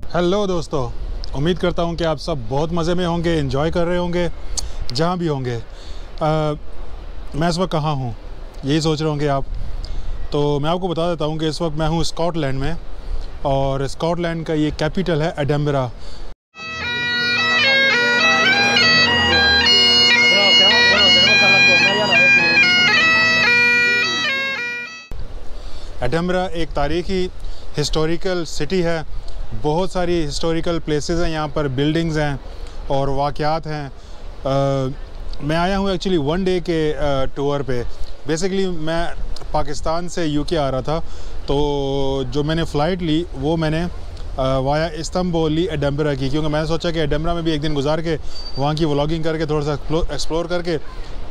Hello दोस्तों, उम्मीद करता हूँ कि आप सब बहुत मज़े में होंगे, एंजॉय कर रहे होंगे जहाँ भी होंगे। मैं इस वक्त कहाँ हूँ यही सोच रहे होंगे आप। तो मैं आपको बता देता हूँ कि इस वक्त मैं हूँ स्कॉटलैंड में, और स्कॉटलैंड का ये कैपिटल है एडिनबरा। एडिनबरा एक तारीखी हिस्टोरिकल सिटी है। बहुत सारी हिस्टोरिकल प्लेसेस हैं यहाँ पर, बिल्डिंग्स हैं और वाक़यात हैं। मैं आया हूँ एक्चुअली वन डे के टूर पे। बेसिकली मैं पाकिस्तान से यूके आ रहा था, तो जो मैंने फ़्लाइट ली वो मैंने वाया इस्तांबुल ली एडिनबरा की, क्योंकि मैंने सोचा कि एडिनबरा में भी एक दिन गुजार के वहाँ की व्लॉगिंग करके थोड़ा सा एक्सप्लोर करके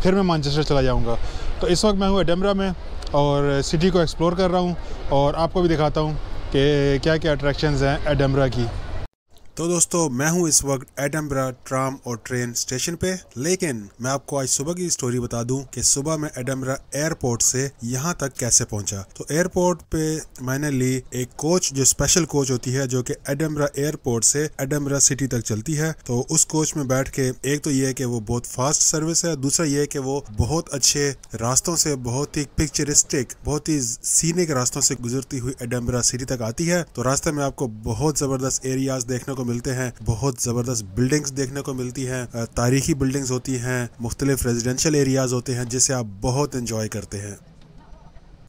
फिर मैं मैनचेस्टर चला जाऊँगा। तो इस वक्त मैं हूँ एडिनबरा में और सिटी को एक्सप्लोर कर रहा हूँ और आपको भी दिखाता हूँ कि क्या क्या अट्रैक्शंस हैं एडिनबरा की। तो दोस्तों, मैं हूं इस वक्त एडिनबरा ट्राम और ट्रेन स्टेशन पे, लेकिन मैं आपको आज सुबह की स्टोरी बता दूं कि सुबह मैं एडिनबरा एयरपोर्ट से यहां तक कैसे पहुंचा। तो एयरपोर्ट पे मैंने ली एक कोच, जो स्पेशल कोच होती है, जो कि एडिनबरा एयरपोर्ट से एडिनबरा सिटी तक चलती है। तो उस कोच में बैठ के एक तो ये है कि वो बहुत फास्ट सर्विस है, दूसरा ये है कि वो बहुत अच्छे रास्तों से, बहुत ही पिक्चरिस्टिक, बहुत ही सीनिक रास्तों से गुजरती हुई एडिनबरा सिटी तक आती है। तो रास्ते में आपको बहुत जबरदस्त एरियाज देखने को मिलते हैं, बहुत जबरदस्त बिल्डिंग्स देखने को मिलती हैं, तारीखी बिल्डिंग्स होती हैं, मुख्तलिफ रेजिडेंशियल एरियाज होते हैं जिसे आप बहुत एंजॉय करते हैं।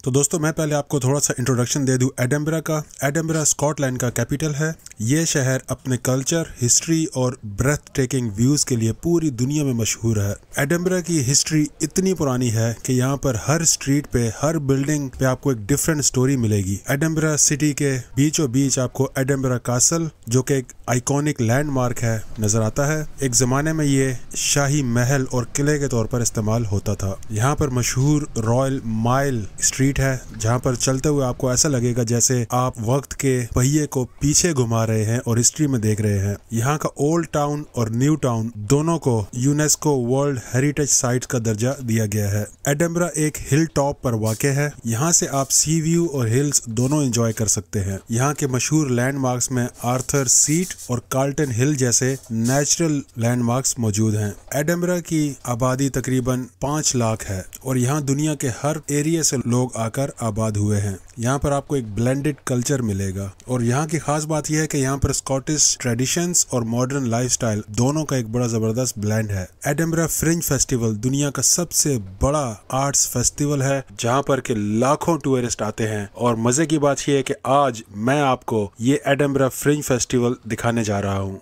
तो दोस्तों, मैं पहले आपको थोड़ा सा इंट्रोडक्शन दे दूं एडिनबरा का। एडिनबरा स्कॉटलैंड का कैपिटल है। ये शहर अपने कल्चर, हिस्ट्री और ब्रेथ टेकिंग व्यूज के लिए पूरी दुनिया में मशहूर है। एडिनबरा की हिस्ट्री इतनी पुरानी है कि यहाँ पर हर स्ट्रीट पे, हर बिल्डिंग पे आपको एक डिफरेंट स्टोरी मिलेगी। एडिनबरा सिटी के बीचों बीच आपको एडिनबरा कासल, जो कि एक आइकॉनिक लैंडमार्क है, नजर आता है। एक जमाने में ये शाही महल और किले के तौर पर इस्तेमाल होता था। यहाँ पर मशहूर रॉयल माइल स्ट्रीट है, जहाँ पर चलते हुए आपको ऐसा लगेगा जैसे आप वक्त के पहिए को पीछे घुमा रहे हैं और हिस्ट्री में देख रहे हैं। यहाँ का ओल्ड टाउन और न्यू टाउन दोनों को यूनेस्को वर्ल्ड हेरिटेज साइट का दर्जा दिया गया है। एडिनबरा एक हिल टॉप पर वाक़ है। यहाँ से आप सी व्यू और हिल्स दोनों एंजॉय कर सकते हैं। यहाँ के मशहूर लैंडमार्क्स में आर्थर सीट और कार्ल्टन हिल जैसे नेचुरल लैंडमार्क्स मौजूद हैं। एडिनबरा की आबादी तकरीबन 5 लाख है और यहाँ दुनिया के हर एरिया से लोग आकर आबाद हुए हैं। यहाँ पर आपको एक ब्लेंडेड कल्चर मिलेगा और यहाँ की खास बात यह है कि यहाँ पर स्कॉटिश ट्रेडिशंस और मॉडर्न लाइफस्टाइल दोनों का एक बड़ा जबरदस्त ब्लेंड है। एडिनबरा फ्रिंज फेस्टिवल दुनिया का सबसे बड़ा आर्ट्स फेस्टिवल है, जहाँ पर के लाखों टूरिस्ट आते हैं। और मजे की बात यह है कि आज मैं आपको ये एडिनबरा फ्रिंज फेस्टिवल दिखाने जा रहा हूँ।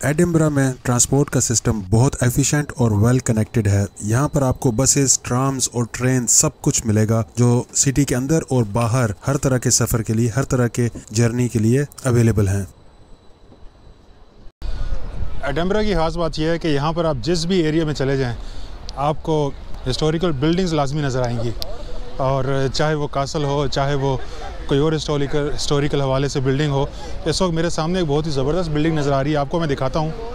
एडिनबरा में ट्रांसपोर्ट का सिस्टम बहुत एफिशिएंट और वेल कनेक्टेड है। यहाँ पर आपको बसेस, ट्राम्स और ट्रेन सब कुछ मिलेगा, जो सिटी के अंदर और बाहर हर तरह के सफ़र के लिए, हर तरह के जर्नी के लिए अवेलेबल हैं। एडिनबरा की खास बात यह है कि यहाँ पर आप जिस भी एरिया में चले जाएं, आपको हिस्टोरिकल बिल्डिंग्स लाजमी नज़र आएंगी। और चाहे वो कासल हो, चाहे वो कोई और हिस्टोरिकल हवाले से बिल्डिंग हो। इस वक्त मेरे सामने एक बहुत ही ज़बरदस्त बिल्डिंग नज़र आ रही है, आपको मैं दिखाता हूँ।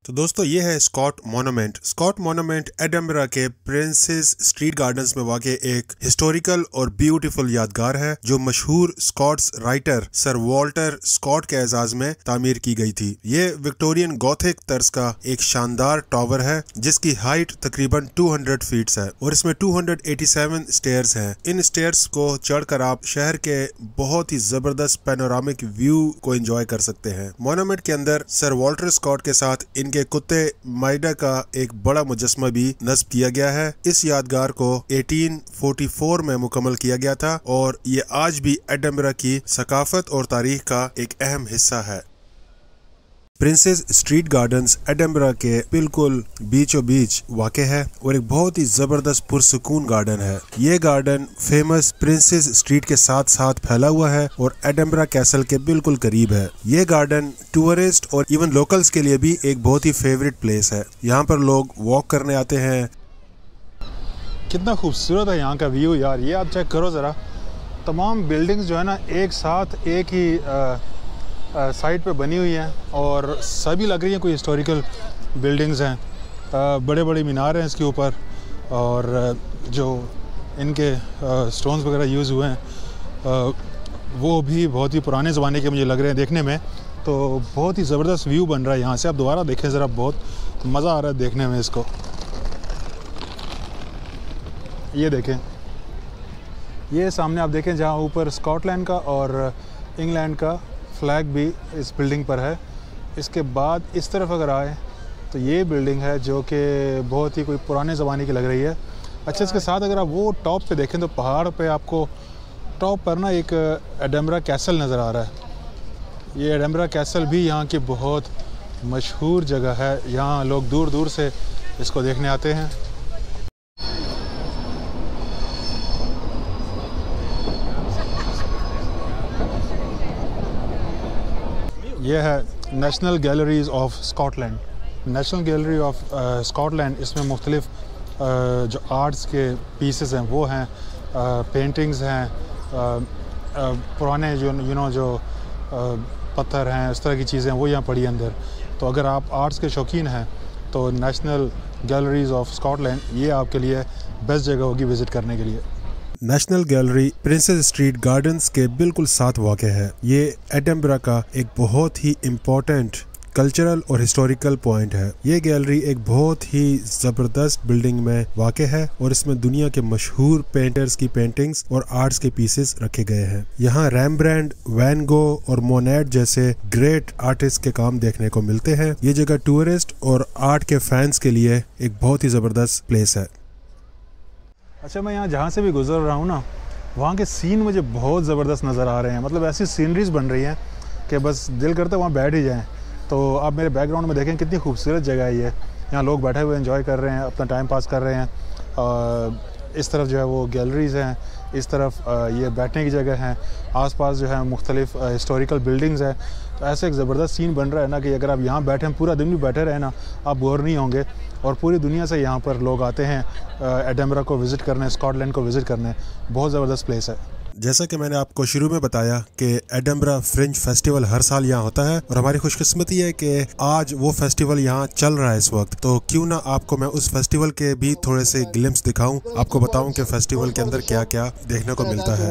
तो दोस्तों, ये है Scott Monument. Scott Monument Edinburgh के प्रिंसेस स्ट्रीट गार्डन्स में वाक़ एक हिस्टोरिकल और ब्यूटीफुल यादगार है, जो मशहूर Scots writer Sir Walter Scott के एजाज में तामीर की गई थी। ये विक्टोरियन गॉथिक तर्ज का एक शानदार टावर है, जिसकी हाइट तकरीबन 200 फीट्स है और इसमें 287 स्टेयर्स हैं। इन स्टेयर्स को चढ़कर आप शहर के बहुत ही जबरदस्त पैनोरामिक व्यू को एंजॉय कर सकते हैं। मोनूमेंट के अंदर सर वॉल्टर स्कॉट के साथ इनके कुत्ते माइडा का एक बड़ा मुजस्मा भी नस्ब किया गया है। इस यादगार को 1844 में मुकम्मल किया गया था और ये आज भी एडिनबरा की सकाफत और तारीख का एक अहम हिस्सा है। प्रिंसेस स्ट्रीट गार्डन्स एडिनबरा के बिल्कुल बीचों बीच वाक़ है और एक बहुत ही जबरदस्त पुरसुकून गार्डन है। ये गार्डन फेमस प्रिंसेस स्ट्रीट के साथ साथ फैला हुआ है और एडिनबरा कैसल के बिल्कुल करीब है। ये गार्डन टूरिस्ट और इवन लोकल्स के लिए भी एक बहुत ही फेवरेट प्लेस है। यहाँ पर लोग वॉक करने आते हैं। कितना खूबसूरत है यहाँ का व्यू यार, ये आप चेक करो ज़रा। तमाम बिल्डिंग्स जो है ना एक साथ एक ही साइड पे बनी हुई हैं और सभी लग रही हैं कोई हिस्टोरिकल बिल्डिंग्स हैं। बड़े बड़े मीनार हैं इसके ऊपर और जो इनके स्टोन्स वगैरह यूज़ हुए हैं वो भी बहुत ही पुराने ज़माने के मुझे लग रहे हैं देखने में। तो बहुत ही ज़बरदस्त व्यू बन रहा है यहाँ से। आप दोबारा देखें ज़रा, बहुत मज़ा आ रहा है देखने में इसको। ये देखें, ये सामने आप देखें जहाँ ऊपर स्कॉटलैंड का और इंग्लैंड का फ्लैग भी इस बिल्डिंग पर है। इसके बाद इस तरफ अगर आए तो ये बिल्डिंग है जो कि बहुत ही कोई पुराने ज़माने की लग रही है। अच्छा, इसके साथ अगर आप वो टॉप पे देखें तो पहाड़ पे आपको टॉप पर ना एक एडम्बरा कैसल नज़र आ रहा है। ये एडम्बरा कैसल भी यहाँ की बहुत मशहूर जगह है। यहाँ लोग दूर दूर से इसको देखने आते हैं। ये है national galleries of Scotland. National gallery of Scotland, इसमें मुख्तलिफ़ जो आर्ट्स के पीसेस हैं वो हैं, पेंटिंग्स हैं, पुराने जो पत्थर हैं, इस तरह की चीज़ें वो यहाँ पड़ी अंदर। तो अगर आप आर्ट्स के शौकीन हैं तो नेशनल गैलरीज़ ऑफ स्कॉटलैंड ये आपके लिए बेस्ट जगह होगी विज़िट करने के लिए। National gallery princess Street gardens के बिल्कुल साथ वाक़ है। ये एडम्बरा का एक बहुत ही इम्पोर्टेंट कल्चरल और हिस्टोरिकल पॉइंट है। ये गैलरी एक बहुत ही ज़बरदस्त बिल्डिंग में वाक़ है और इसमें दुनिया के मशहूर पेंटर्स की पेंटिंग्स और आर्ट्स के पीसेस रखे गए हैं। यहाँ रैम्ब्रांड, वैन गो और मोनेट जैसे ग्रेट आर्टिस्ट के काम देखने को मिलते हैं। ये जगह टूरिस्ट और आर्ट के फैंस के लिए एक बहुत ही ज़बरदस्त प्लेस है। अच्छा, मैं यहाँ जहाँ से भी गुजर रहा हूँ ना, वहाँ के सीन मुझे बहुत ज़बरदस्त नज़र आ रहे हैं। मतलब ऐसी सीनरीज बन रही हैं कि बस दिल करता है वहाँ बैठ ही जाएँ। तो आप मेरे बैकग्राउंड में देखें कितनी खूबसूरत जगह है ये। यहाँ लोग बैठे हुए एंजॉय कर रहे हैं, अपना टाइम पास कर रहे हैं। इस तरफ जो है वो गैलरीज़ हैं, इस तरफ ये बैठने की जगह हैं, आसपास जो है मुख्तलिफ हिस्टोरिकल बिल्डिंग्स हैं। तो ऐसे एक ज़बरदस्त सीन बन रहा है ना कि अगर आप यहाँ बैठें, पूरा दिन भी बैठे रहे ना, आप बोर नहीं होंगे। और पूरी दुनिया से यहाँ पर लोग आते हैं एडम्बरा को विज़िट करने, स्कॉटलैंड को विज़िट करने। बहुत ज़बरदस्त प्लेस है। जैसा कि मैंने आपको शुरू में बताया कि एडम्बरा फ्रिंज फेस्टिवल हर साल यहाँ होता है और हमारी खुशकिस्मती है कि आज वो फेस्टिवल यहाँ चल रहा है इस वक्त। तो क्यों ना आपको मैं उस फेस्टिवल के भी थोड़े से ग्लिम्स दिखाऊं, आपको बताऊं कि फेस्टिवल के अंदर क्या क्या देखने को मिलता है।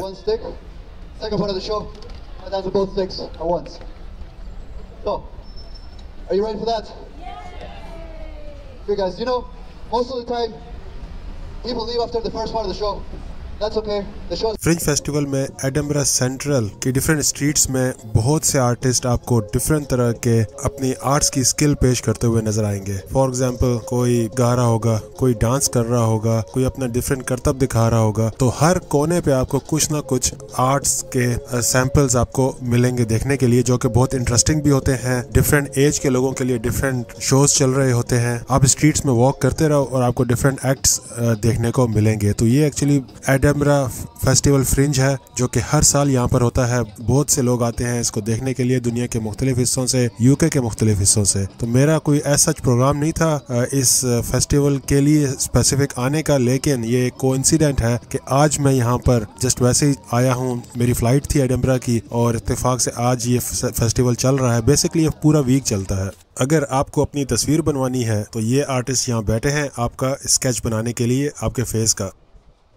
फ्रिंज फेस्टिवल में एडम्बरा सेंट्रल की डिफरेंट स्ट्रीट्स में बहुत से आर्टिस्ट आपको डिफरेंट तरह के अपनी आर्ट्स की स्किल पेश करते हुए नजर आएंगे। फॉर एग्जांपल, कोई गा रहा होगा, कोई डांस कर रहा होगा, कोई अपना डिफरेंट करतब दिखा रहा होगा। तो हर कोने पे आपको कुछ ना कुछ आर्ट्स के सैंपल्स आपको मिलेंगे देखने के लिए, जो कि बहुत इंटरेस्टिंग भी होते हैं। डिफरेंट एज के लोगों के लिए डिफरेंट शोज चल रहे होते हैं। आप स्ट्रीट्स में वॉक करते रहो और आपको डिफरेंट एक्ट्स देखने को मिलेंगे। तो ये एक्चुअली एडम्बरा फेस्टिवल फ्रिंज है जो कि हर साल यहाँ पर होता है। बहुत से लोग आते हैं इसको देखने के लिए, दुनिया के मुख्तलिफ हिस्सों से, यूके के मुख्तलिफ हिस्सों से। तो मेरा कोई ऐसा प्रोग्राम नहीं था इस फेस्टिवल के लिए स्पेसिफिक आने का, लेकिन ये कोइंसिडेंट है कि आज मैं यहाँ पर जस्ट वैसे ही आया हूँ। मेरी फ्लाइट थी एडम्बरा की और इत्तेफाक से आज ये फेस्टिवल चल रहा है। बेसिकली ये पूरा वीक चलता है। अगर आपको अपनी तस्वीर बनवानी है तो ये आर्टिस्ट यहाँ बैठे हैं आपका स्केच बनाने के लिए आपके फेस का।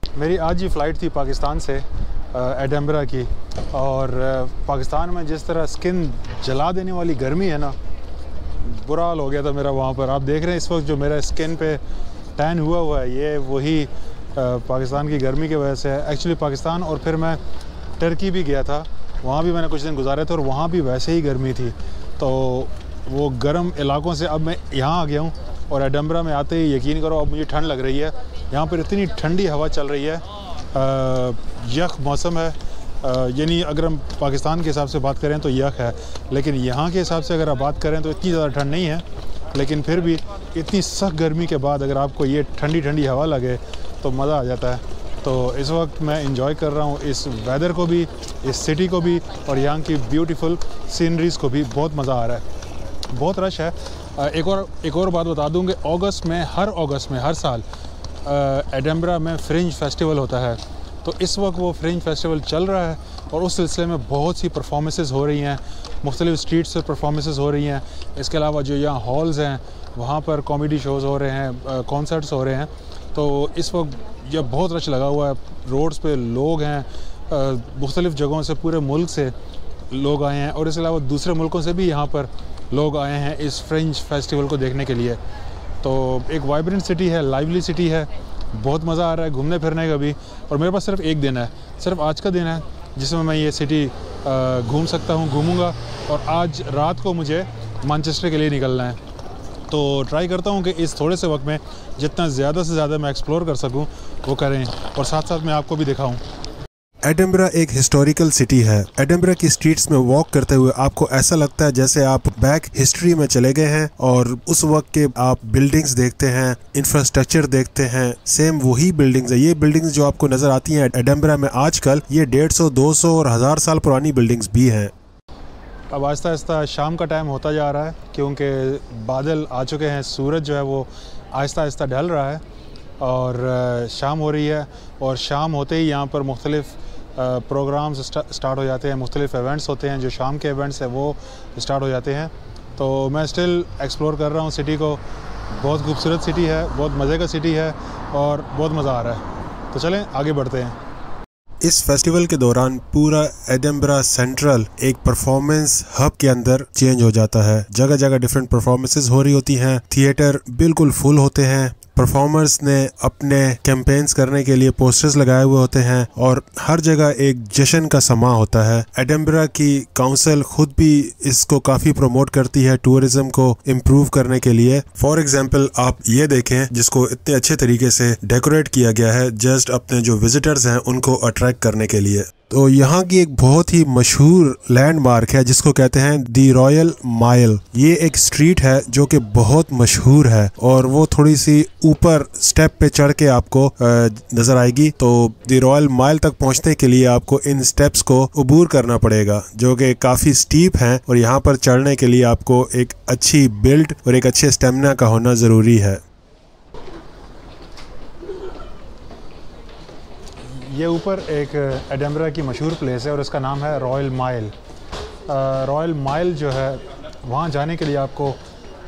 मेरी आज ही फ़्लाइट थी पाकिस्तान से एडम्बरा की, और पाकिस्तान में जिस तरह स्किन जला देने वाली गर्मी है ना, बुरा हाल हो गया था मेरा वहाँ पर। आप देख रहे हैं इस वक्त जो मेरा स्किन पे टैन हुआ है, ये वही पाकिस्तान की गर्मी की वजह से है। एक्चुअली पाकिस्तान और फिर मैं टर्की भी गया था, वहाँ भी मैंने कुछ दिन गुजारे थे और वहाँ भी वैसे ही गर्मी थी। तो वो गर्म इलाकों से अब मैं यहाँ आ गया हूँ और एडम्बरा में आते ही यकीन करो अब मुझे ठंड लग रही है। यहाँ पर इतनी ठंडी हवा चल रही है, यख मौसम है। यानी अगर हम पाकिस्तान के हिसाब से बात करें तो यख है, लेकिन यहाँ के हिसाब से अगर आप बात करें तो इतनी ज़्यादा ठंड नहीं है। लेकिन फिर भी इतनी सख्त गर्मी के बाद अगर आपको ये ठंडी ठंडी हवा लगे तो मज़ा आ जाता है। तो इस वक्त मैं इंजॉय कर रहा हूँ इस वेदर को भी, इस सिटी को भी, और यहाँ की ब्यूटीफुल सीनरीज़ को भी। बहुत मज़ा आ रहा है, बहुत रश है। एक और बात बता दूँ कि अगस्त में हर साल एडम्बरा में फ्रिंज फेस्टिवल होता है। तो इस वक्त वो फ्रिंज फेस्टिवल चल रहा है और उस सिलसिले में बहुत सी परफॉर्मेंसेस हो रही हैं, मुख्तलिफ स्ट्रीट से परफॉर्मेंसेस हो रही हैं। इसके अलावा जो यहाँ हॉल्स हैं वहाँ पर कॉमेडी शोज़ हो रहे हैं, कॉन्सर्ट्स हो रहे हैं। तो इस वक्त यह बहुत रश लगा हुआ है, रोड्स पे लोग हैं, मुख्तलिफ़ जगहों से, पूरे मुल्क से लोग आए हैं और इसके अलावा दूसरे मुल्कों से भी यहाँ पर लोग आए हैं इस फ्रेंच फेस्टिवल को देखने के लिए। तो एक वाइब्रेंट सिटी है, लाइवली सिटी है, बहुत मज़ा आ रहा है घूमने फिरने का भी। और मेरे पास सिर्फ एक दिन है, सिर्फ आज का दिन है जिसमें मैं ये सिटी घूम सकता हूँ, घूमूँगा। और आज रात को मुझे मैनचेस्टर के लिए निकलना है, तो ट्राई करता हूँ कि इस थोड़े से वक्त में जितना ज़्यादा से ज़्यादा मैं एक्सप्लोर कर सकूँ वो करें, और साथ साथ मैं आपको भी दिखाऊँ। एडिनबरा एक हिस्टोरिकल सिटी है। एडिनबरा की स्ट्रीट्स में वॉक करते हुए आपको ऐसा लगता है जैसे आप बैक हिस्ट्री में चले गए हैं और उस वक्त के आप बिल्डिंग्स देखते हैं, इंफ्रास्ट्रक्चर देखते हैं, सेम वही बिल्डिंग्स है। ये बिल्डिंग्स जो आपको नजर आती हैं एडिनबरा में आजकल, ये 150, 200 और 1000 साल पुरानी बिल्डिंग्स भी हैं। अब आहिस्ता आहिस्ता शाम का टाइम होता जा रहा है क्योंकि बादल आ चुके हैं, सूरज जो है वो आहिस्ता आहिस्ता ढल रहा है और शाम हो रही है। और शाम होते ही यहाँ पर मुख्तलिफ़ प्रोग्राम्स स्टार्ट हो जाते हैं, मुख्तलिफ़ इवेंट्स होते हैं, जो शाम के इवेंट्स हैं वो स्टार्ट हो जाते हैं। तो मैं स्टिल एक्सप्लोर कर रहा हूँ सिटी को। बहुत खूबसूरत सिटी है, बहुत मज़े का सिटी है और बहुत मज़ा आ रहा है। तो चलें आगे बढ़ते हैं। इस फेस्टिवल के दौरान पूरा एडिनबरा सेंट्रल एक परफॉर्मेंस हब के अंदर चेंज हो जाता है। जगह जगह डिफरेंट परफॉर्मेंसेस हो रही होती हैं, थिएटर बिल्कुल फुल होते हैं, परफॉर्मर्स ने अपने कैंपेन्स करने के लिए पोस्टर्स लगाए हुए होते हैं और हर जगह एक जश्न का समा होता है। एडिनबरा की काउंसिल खुद भी इसको काफ़ी प्रमोट करती है टूरिज्म को इम्प्रूव करने के लिए। फॉर एग्जांपल आप ये देखें जिसको इतने अच्छे तरीके से डेकोरेट किया गया है जस्ट अपने जो विजिटर्स हैं उनको अट्रैक्ट करने के लिए। तो यहाँ की एक बहुत ही मशहूर लैंडमार्क है जिसको कहते हैं दी रॉयल माइल। ये एक स्ट्रीट है जो कि बहुत मशहूर है और वो थोड़ी सी ऊपर स्टेप पे चढ़ के आपको नजर आएगी। तो दी रॉयल माइल तक पहुँचने के लिए आपको इन स्टेप्स को अबूर करना पड़ेगा जो कि काफ़ी स्टीप हैं और यहाँ पर चढ़ने के लिए आपको एक अच्छी बिल्ड और एक अच्छे स्टेमिना का होना ज़रूरी है। ये ऊपर एक एडिनबरा की मशहूर प्लेस है और इसका नाम है रॉयल माइल। रॉयल माइल जो है वहाँ जाने के लिए आपको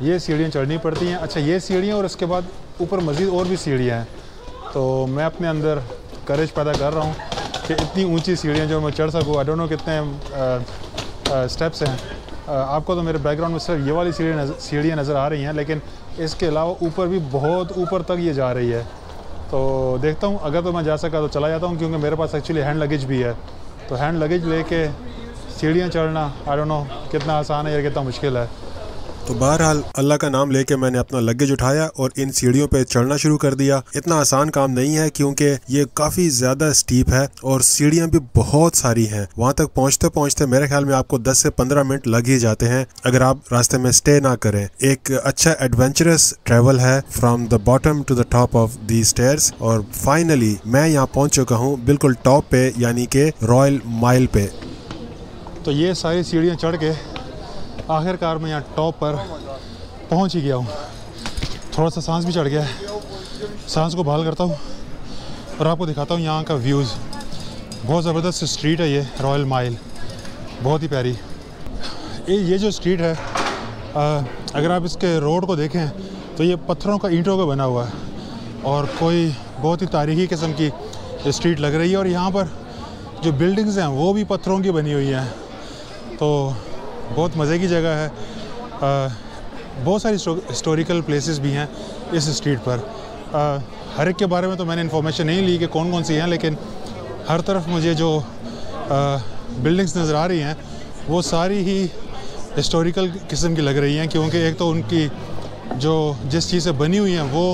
ये सीढ़ियाँ चढ़नी पड़ती हैं। अच्छा, ये सीढ़ियाँ और उसके बाद ऊपर मज़ीद और भी सीढ़ियाँ हैं। तो मैं अपने अंदर करेज पैदा कर रहा हूँ कि इतनी ऊंची सीढ़ियाँ जो मैं चढ़ सकूँ। आई डोंट नो कितने स्टेप्स हैं। आपको तो मेरे बैकग्राउंड में सिर्फ ये वाली सीढ़ियाँ नज़र आ रही हैं, लेकिन इसके अलावा ऊपर भी बहुत ऊपर तक ये जा रही है। तो देखता हूँ, अगर तो मैं जा सका तो चला जाता हूँ क्योंकि मेरे पास एक्चुअली हैंड लगेज भी है। तो हैंड लगेज लेके सीढ़ियाँ चढ़ना आई डोंट नो कितना आसान है या कितना मुश्किल है। तो बहरहाल अल्लाह का नाम लेके मैंने अपना लगेज उठाया और इन सीढ़ियों पे चढ़ना शुरू कर दिया। इतना आसान काम नहीं है क्योंकि ये काफ़ी ज़्यादा स्टीप है और सीढ़ियाँ भी बहुत सारी हैं। वहाँ तक पहुँचते पहुँचते मेरे ख्याल में आपको 10 से 15 मिनट लग ही जाते हैं अगर आप रास्ते में स्टे ना करें। एक अच्छा एडवेंचरस ट्रैवल है from the bottom to the top of the stairs. और फाइनली मैं यहाँ पहुँच चुका हूँ बिल्कुल टॉप पे, यानी कि रॉयल माइल पे। तो ये सारी सीढ़ियाँ चढ़ के आखिरकार मैं यहाँ टॉप पर पहुँच ही गया हूँ। थोड़ा सा सांस भी चढ़ गया है, सांस को बहाल करता हूँ और आपको दिखाता हूँ यहाँ का व्यूज़। बहुत ज़बरदस्त स्ट्रीट है ये रॉयल माइल, बहुत ही प्यारी। ये जो स्ट्रीट है अगर आप इसके रोड को देखें तो ये पत्थरों का, ईंटों का बना हुआ है और कोई बहुत ही तारीखी किस्म की स्ट्रीट लग रही है। और यहाँ पर जो बिल्डिंग्स हैं वो भी पत्थरों की बनी हुई हैं। तो बहुत मज़े की जगह है। बहुत सारी हिस्टोरिकल प्लेसेस भी हैं इस स्ट्रीट पर। हर एक के बारे में तो मैंने इन्फॉर्मेशन नहीं ली कि कौन कौन सी हैं, लेकिन हर तरफ मुझे जो बिल्डिंग्स नज़र आ रही हैं वो सारी ही हिस्टोरिकल किस्म की लग रही हैं क्योंकि एक तो उनकी जो जिस चीज़ से बनी हुई हैं वो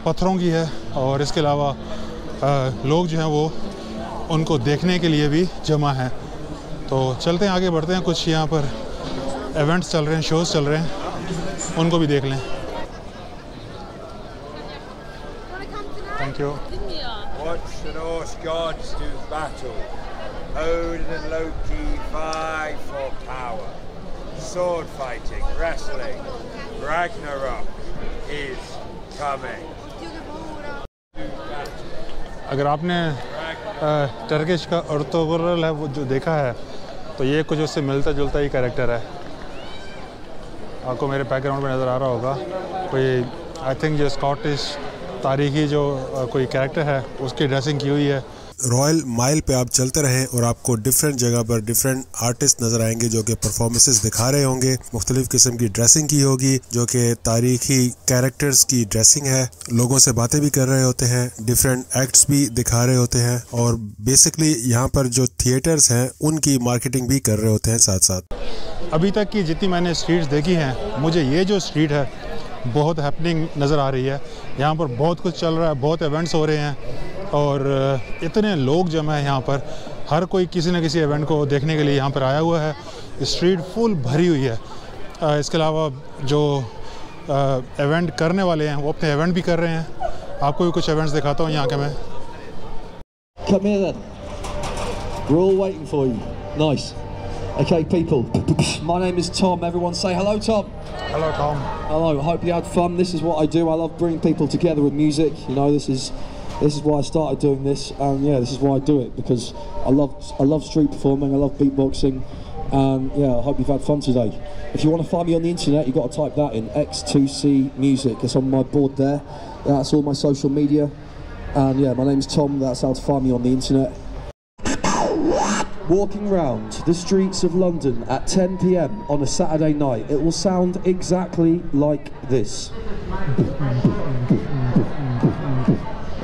पत्थरों की है और इसके अलावा लोग जो हैं वो उनको देखने के लिए भी जमा हैं। तो चलते हैं, आगे बढ़ते हैं। कुछ यहाँ पर इवेंट्स चल रहे हैं, शोज़ चल रहे हैं, उनको भी देख लें। Thank you. Watch the Norse gods do battle. Odin and Loki vie for power. Sword fighting, wrestling. Ragnarok is coming. अगर आपने टर्किश का अर्तुगरुल है वो जो देखा है तो ये कुछ उससे मिलता जुलता ही कैरेक्टर है। आपको मेरे बैकग्राउंड में नज़र आ रहा होगा कोई, आई थिंक जो स्कॉटिश तारीखी जो कोई कैरेक्टर है उसकी ड्रेसिंग की हुई है। रॉयल माइल पे आप चलते रहें और आपको डिफरेंट जगह पर डिफरेंट आर्टिस्ट नजर आएंगे जो कि परफॉर्मेंसेस दिखा रहे होंगे। मुख्तलिफ किस्म की ड्रेसिंग की होगी जो कि तारीखी कैरेक्टर्स की ड्रेसिंग है। लोगों से बातें भी कर रहे होते हैं, डिफरेंट एक्ट्स भी दिखा रहे होते हैं और बेसिकली यहाँ पर जो थिएटर्स हैं उनकी मार्केटिंग भी कर रहे होते हैं साथ साथ। अभी तक की जितनी मैंने स्ट्रीट्स देखी हैं, मुझे ये जो स्ट्रीट है बहुत हैपनिंग नज़र आ रही है। यहाँ पर बहुत कुछ चल रहा है, बहुत इवेंट्स हो रहे हैं और इतने लोग जमा हैं यहाँ पर। हर कोई किसी न किसी इवेंट को देखने के लिए यहाँ पर आया हुआ है। स्ट्रीट फुल भरी हुई है। इसके अलावा जो इवेंट करने वाले हैं वो अपने इवेंट भी कर रहे हैं। आपको भी कुछ इवेंट्स दिखाता हूँ यहाँ के मैं। Come here then. We're all waiting for you. Nice. Okay, people. My name is Tom. Everyone say hello, Tom. Hello, Tom. Hello. I hope you had fun. This is what I do. I love bringing people together with music. You know, this is why I started doing this, and yeah, this is why I do it, because I love street performing. I love beatboxing, and yeah, I hope you've had fun today. If you want to find me on the internet, you've got to type that in, X2C Music. It's on my board there. That's all my social media. And yeah, my name's Tom. That's how to find me on the internet. Walking round the streets of London at 10 PM on a Saturday night, it will sound exactly like this.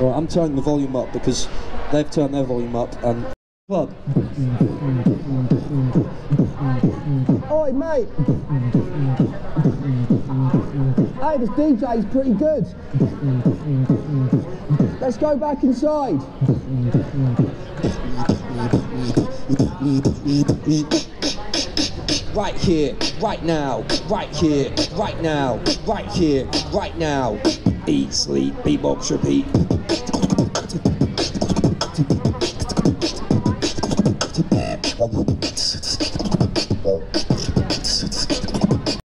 Alright, I'm turning the volume up because they've turned their volume up and club. Oi mate! Hey, this DJ's pretty good. Let's go back inside. Right here, right now, right here, right now, right here, right now. Eat, sleep, beatbox, repeat.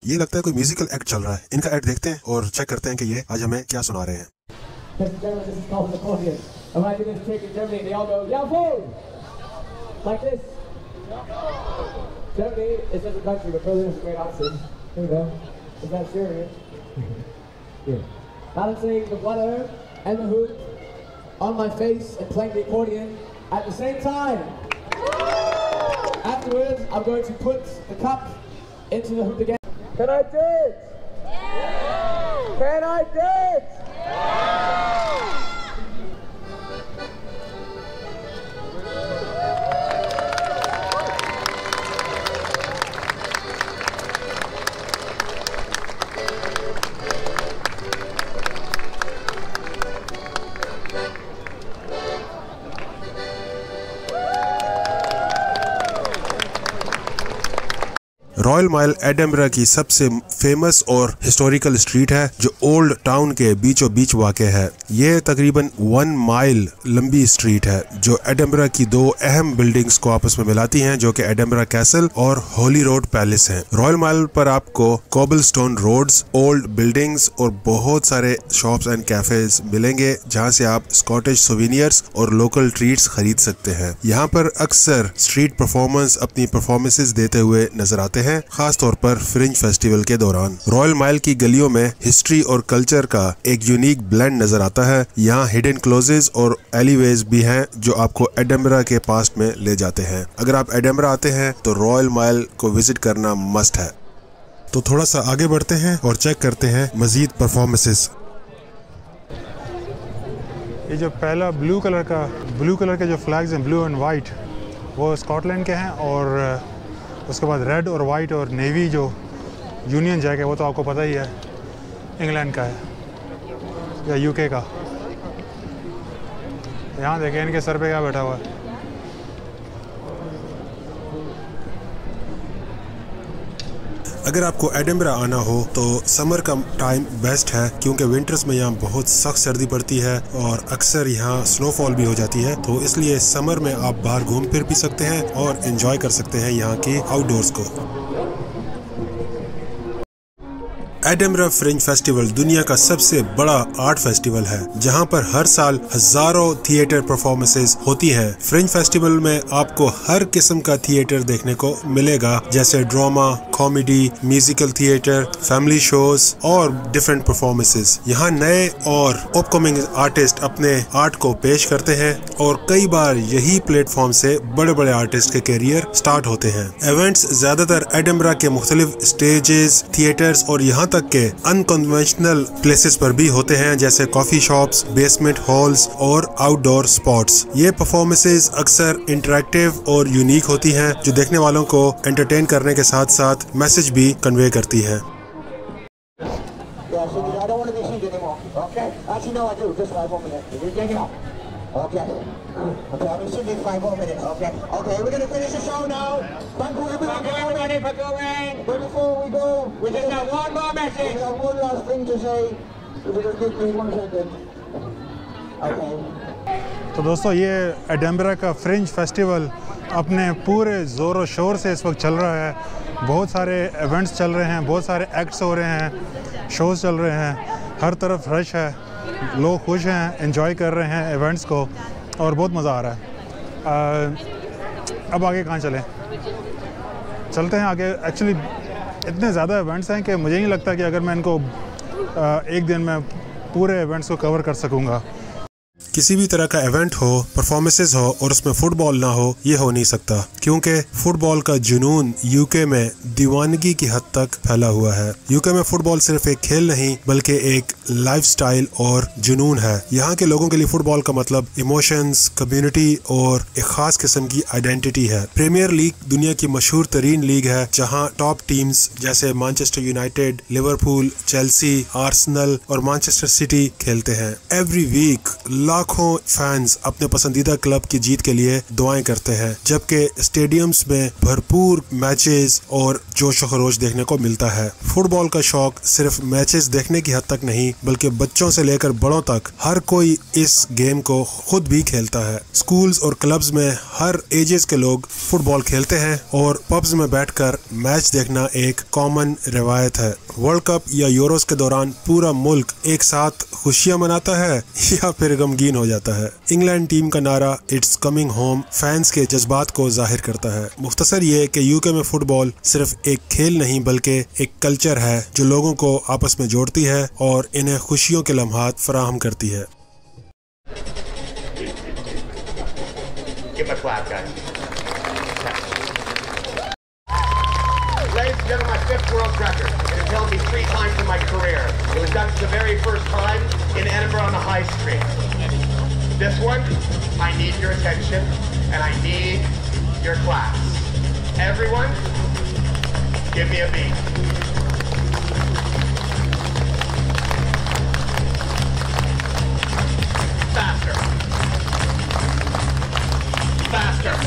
ये लगता है कोई musical act चल रहा है। इनका act देखते हैं और चेक करते हैं कि ये आज हमें क्या सुना रहे हैं। And when I do this trick in Germany, they all go, Jawohl! Like this. Germany is just a country, but Berlin is a great accent. Here we go. Is that serious? Yeah. Balancing the water and the hoop on my face and playing the accordion at the same time. Afterwards, I'm going to put the cup into the hoop again. Can I do it? Yeah! Can I do it? Yeah! Royal mile Edinburgh की सबसे famous और historical street है जो old town के बीचों बीच वाक़ है। ये तकरीबन 1 माइल लंबी स्ट्रीट है जो एडिनबरा की दो अहम बिल्डिंग्स को आपस में मिलाती हैं जो कि एडिनबरा कैसल और होली रोड पैलेस हैं। रॉयल माइल पर आपको कोबलस्टोन रोड्स, ओल्ड बिल्डिंग्स और बहुत सारे शॉप्स एंड कैफेज मिलेंगे जहाँ से आप स्कॉटिश सोवेनियर्स और लोकल ट्रीट्स खरीद सकते हैं। यहाँ पर अक्सर स्ट्रीट परफॉर्मेंस अपनी परफॉर्मेंसेस देते हुए नजर आते हैं, खास तौर पर फ्रिंज फेस्टिवल के दौरान। रॉयल माइल की गलियों में हिस्ट्री और कल्चर का एक यूनिक ब्लेंड नजर आता है। यहाँ हिडन क्लोजेस और एलिवेज भी हैं जो आपको एडिनबरा के पास्ट में ले जाते हैं। अगर आप एडिनबरा आते हैं तो रॉयल माइल को विजिट करना मस्ट है। तो थोड़ा सा आगे बढ़ते हैं और चेक करते हैं मजीद परफॉर्मेंसेस। ये जो पहला ब्लू कलर के जो फ्लैग्स हैं, ब्लू एंड वाइट, वो स्कॉटलैंड के हैं और उसके बाद रेड और वाइट और नेवी जो यूनियन जैक है वो तो आपको पता ही है, इंग्लैंड का है या यूके का। यहाँ देखें इनके सर पे क्या बैठा हुआ है। अगर आपको एडिनबरा आना हो तो समर का टाइम बेस्ट है क्योंकि विंटर्स में यहाँ बहुत सख्त सर्दी पड़ती है और अक्सर यहाँ स्नोफॉल भी हो जाती है, तो इसलिए समर में आप बाहर घूम फिर भी सकते हैं और एंजॉय कर सकते हैं यहाँ के आउटडोर्स को। एडिनबरा फ्रिंज फेस्टिवल दुनिया का सबसे बड़ा आर्ट फेस्टिवल है, जहां पर हर साल हजारों थिएटर परफॉर्मेंसेस होती हैं। फ्रिंज फेस्टिवल में आपको हर किस्म का थिएटर देखने को मिलेगा, जैसे drama, comedy, musical theatre, family shows और डिफरेंट परफॉर्मेंसेस। यहाँ नए और अपकमिंग आर्टिस्ट अपने आर्ट को पेश करते हैं और कई बार यही प्लेटफॉर्म से बड़े बड़े आर्टिस्ट के कैरियर स्टार्ट होते हैं। इवेंट्स ज्यादातर एडिनबरा के मुख्तलिफ स्टेजेस, थिएटर्स और यहाँ तक के अनकन्वेंशनल प्लेसेस पर भी होते हैं, जैसे कॉफी शॉप्स, बेसमेंट हॉल्स और आउटडोर स्पॉट्स। ये परफॉर्मेंसेस अक्सर इंटरेक्टिव और यूनिक होती हैं, जो देखने वालों को एंटरटेन करने के साथ साथ मैसेज भी कन्वे करती है। Okay, I'll be singing 5 more minutes. Okay, we're gonna finish the show now. Thank you everybody for going. But before we go, we just have one more message. We have one last thing to say. If you just give me 1 second. Okay. तो दोस्तों, ये Edinburgh का fringe festival अपने पूरे ज़ोर और शोर से इस वक्त चल रहा है। बहुत सारे इवेंट्स चल रहे हैं, बहुत सारे एक्ट्स हो रहे हैं, शोज़ चल रहे हैं, हर तरफ रश है, लोग खुश हैं, एंजॉय कर रहे हैं इवेंट्स को और बहुत मज़ा आ रहा है। अब आगे कहाँ चलते हैं आगे। एक्चुअली इतने ज़्यादा इवेंट्स हैं कि मुझे नहीं लगता कि अगर मैं इनको एक दिन में पूरे इवेंट्स को कवर कर सकूँगा। किसी भी तरह का इवेंट हो, परफॉर्मेंसेस हो और उसमें फुटबॉल ना हो, ये हो नहीं सकता, क्योंकि फुटबॉल का जुनून यूके में दीवानगी की हद तक फैला हुआ है। यूके में फुटबॉल सिर्फ एक खेल नहीं बल्कि एक लाइफस्टाइल और जुनून है। यहाँ के लोगों के लिए फुटबॉल का मतलब इमोशंस, कम्युनिटी और एक खास किस्म की आइडेंटिटी है। प्रीमियर लीग दुनिया की मशहूर तरीन लीग है, जहाँ टॉप टीम्स जैसे Manchester United, Liverpool, Chelsea, Arsenal और मैनचेस्टर सिटी खेलते हैं। एवरी वीक लाखों फैंस अपने पसंदीदा क्लब की जीत के लिए दुआएं करते हैं, जबकि स्टेडियम्स में भरपूर मैचेस और जोश व खरोश देखने को मिलता है। फुटबॉल का शौक सिर्फ मैचेस देखने की हद तक नहीं बल्कि बच्चों से लेकर बड़ों तक हर कोई इस गेम को खुद भी खेलता है। स्कूल्स और क्लब्स में हर एजेस के लोग फुटबॉल खेलते हैं और पब्स में बैठकर मैच देखना एक कॉमन रिवायत है। वर्ल्ड कप या यूरोस के दौरान पूरा मुल्क एक साथ खुशियां मनाता है या फिर गमगीन हो जाता है। इंग्लैंड टीम का नारा इट्स कमिंग होम फैंस के जज्बात को जाहिर करता है। मुख्तसर ये कि यूके में फुटबॉल सिर्फ एक खेल नहीं बल्कि एक कल्चर है जो लोगों को आपस में जोड़ती है और इन्हें खुशियों के लम्हात फराहम करती है। Ladies and gentlemen, my 5th world record. It has held me 3 times in my career. It was done for the very first time in Edinburgh on the High Street. This one, I need your attention and I need your claps. Everyone, give me a beat. Faster. Faster.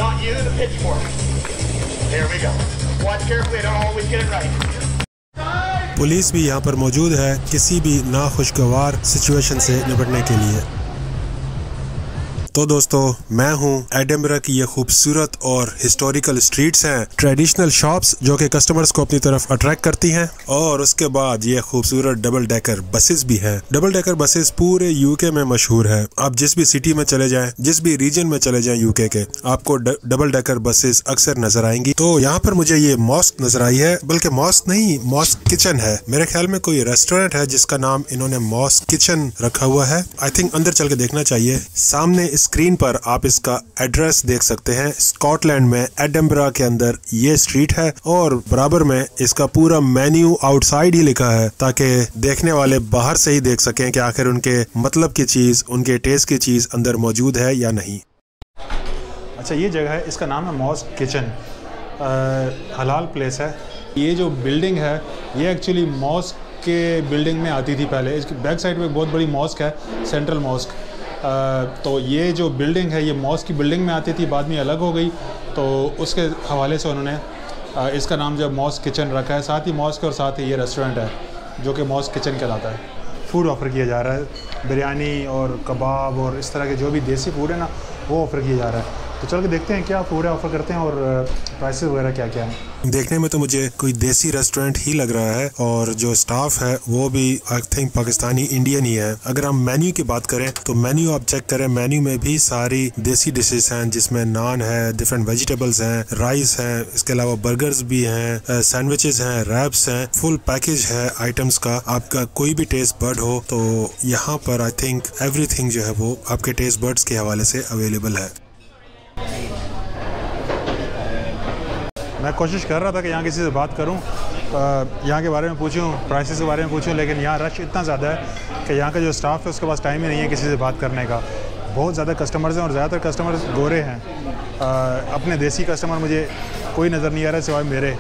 Not you, the pitchfork. There we go. Watch carefully, I don't always get it right. Police भी यहाँ पर मौजूद है किसी भी नाखुशगवार situation से निपटने के लिए। तो दोस्तों, मैं हूँ एडिनबरा की ये खूबसूरत और हिस्टोरिकल स्ट्रीट्स हैं, ट्रेडिशनल शॉप्स जो कि कस्टमर्स को अपनी तरफ अट्रैक्ट करती हैं, और उसके बाद ये खूबसूरत डबल डेकर बसेस भी हैं। डबल डेकर बसेस पूरे यूके में मशहूर है। आप जिस भी सिटी में चले जाएं, जिस भी रीजन में चले जाएं यूके के, आपको डबल डेकर बसेस अक्सर नजर आएंगी। तो यहाँ पर मुझे ये मॉस्क नजर आई है, बल्कि मॉस्क नहीं, मॉस्क किचन है। मेरे ख्याल में कोई रेस्टोरेंट है जिसका नाम इन्होंने मॉस्क किचन रखा हुआ है। आई थिंक अंदर चल के देखना चाहिए। सामने स्क्रीन पर आप इसका एड्रेस देख सकते हैं। स्कॉटलैंड में एडिनबरा के अंदर ये स्ट्रीट है और बराबर में इसका पूरा मेन्यू आउटसाइड ही लिखा है, ताकि देखने वाले बाहर से ही देख सकें कि आखिर उनके मतलब की चीज, उनके टेस्ट की चीज अंदर मौजूद है या नहीं। अच्छा, ये जगह है, इसका नाम है मॉस्क किचन। हलाल प्लेस है। ये जो बिल्डिंग है ये एक्चुअली मॉस्क के बिल्डिंग में आती थी पहले। इसकी बैक साइड में बहुत बड़ी मॉस्क है, सेंट्रल मॉस्क। तो ये जो बिल्डिंग है ये मॉस्क की बिल्डिंग में आती थी, बाद में अलग हो गई, तो उसके हवाले से उन्होंने इसका नाम जो मॉस्क किचन रखा है। साथ ही मॉस्क और साथ ही ये रेस्टोरेंट है जो कि मॉस्क किचन कहलाता है। फूड ऑफ़र किया जा रहा है, बिरयानी और कबाब और इस तरह के जो भी देसी फूड है ना, वो ऑफ़र किया जा रहा है। तो चल के देखते हैं क्या फूड है ऑफ़र करते हैं और प्राइसेस वगैरह क्या क्या है। देखने में तो मुझे कोई देसी रेस्टोरेंट ही लग रहा है और जो स्टाफ है वो भी आई थिंक पाकिस्तानी इंडियन ही है। अगर हम मेन्यू की बात करें तो मेन्यू आप चेक करें, मेन्यू में भी सारी देसी डिशेस हैं जिसमें नान है, डिफरेंट वेजिटेबल्स हैं, राइस है, इसके अलावा बर्गर्स भी हैं, सैंडविचेस हैं, रैप्स हैं, फुल पैकेज है आइटम्स का। आपका कोई भी टेस्ट बर्ड हो तो यहाँ पर आई थिंक एवरीथिंग जो है वो आपके टेस्ट बर्ड्स के हवाले से अवेलेबल है। मैं कोशिश कर रहा था कि यहाँ किसी से बात करूँ, यहाँ के बारे में पूछूँ, प्राइसेस के बारे में पूछूँ, लेकिन यहाँ रश इतना ज़्यादा है कि यहाँ का जो स्टाफ है उसके पास टाइम ही नहीं है किसी से बात करने का। बहुत ज़्यादा कस्टमर्स हैं और ज़्यादातर कस्टमर्स गोरे हैं। अपने देसी कस्टमर मुझे कोई नज़र नहीं आ रहा है सिवाय मेरे,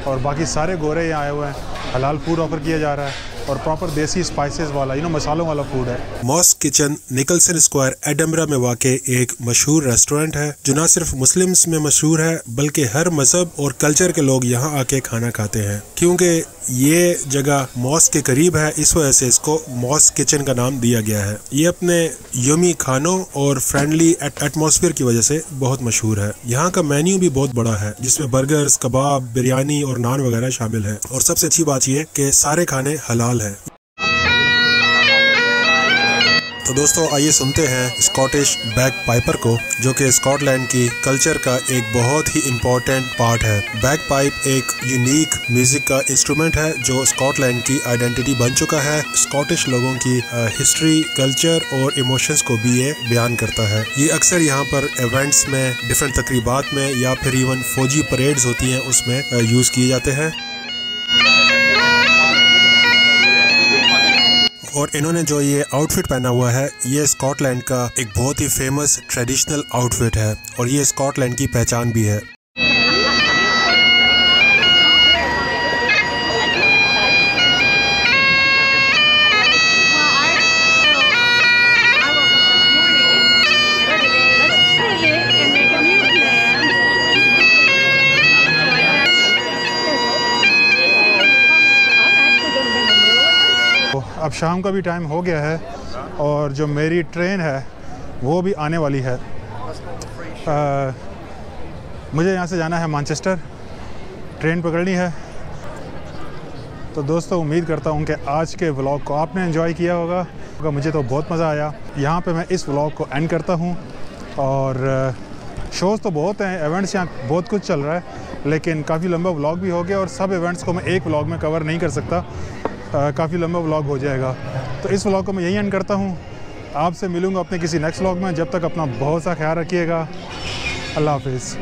और बाकी सारे गोरे यहाँ आए हुए हैं। हलाल फूड ऑफ़र किया जा रहा है और प्रॉपर देसी स्पाइसेस वाला मसालों वाला फूड है। Mosque Kitchen Nicolson Square Edinburgh में वाक़ एक मशहूर रेस्टोरेंट है जो न सिर्फ मुस्लिम्स में मशहूर है बल्कि हर मजहब और कल्चर के लोग यहाँ आके खाना खाते हैं। क्योंकि ये जगह मॉस्क के करीब है इस वजह से इसको मॉस्क किचन का नाम दिया गया है। ये अपने यमी खानों और फ्रेंडली एटमॉस्फेयर की वजह से बहुत मशहूर है। यहाँ का मेन्यू भी बहुत बड़ा है जिसमें बर्गर्स, कबाब, बिरयानी और नान वगैरह शामिल है। और सबसे अच्छी बात यह कि सारे खाने हलाल है। तो दोस्तों आइए सुनते हैं स्कॉटिश बैग पाइपर को, जो कि स्कॉटलैंड की कल्चर का एक बहुत ही इम्पोर्टेंट पार्ट है। बैग पाइप एक यूनिक म्यूजिक का इंस्ट्रूमेंट है जो स्कॉटलैंड की आइडेंटिटी बन चुका है। स्कॉटिश लोगों की हिस्ट्री, कल्चर और इमोशंस को भी ये बयान करता है। ये अक्सर यहाँ पर इवेंट्स में, डिफरेंट तकरीबात में या फिर इवन फौजी परेड्स होती हैं उसमें यूज़ किए जाते हैं। और इन्होंने जो ये आउटफिट पहना हुआ है ये स्कॉटलैंड का एक बहुत ही फेमस ट्रेडिशनल आउटफिट है और ये स्कॉटलैंड की पहचान भी है। अब शाम का भी टाइम हो गया है और जो मेरी ट्रेन है वो भी आने वाली है। मुझे यहाँ से जाना है मैनचेस्टर, ट्रेन पकड़नी है। तो दोस्तों उम्मीद करता हूँ कि आज के व्लॉग को आपने एंजॉय किया होगा। मुझे तो बहुत मज़ा आया। यहाँ पे मैं इस व्लॉग को एंड करता हूँ। और शोज़ तो बहुत हैं, इवेंट्स यहाँ बहुत कुछ चल रहा है, लेकिन काफ़ी लंबा व्लॉग भी हो गया और सब इवेंट्स को मैं एक व्लॉग में कवर नहीं कर सकता, काफ़ी लंबा व्लॉग हो जाएगा। तो इस व्लॉग को मैं यहीं एंड करता हूँ। आपसे मिलूँगा अपने किसी नेक्स्ट व्लॉग में। जब तक अपना बहुत सा ख्याल रखिएगा। अल्लाह हाफिज़।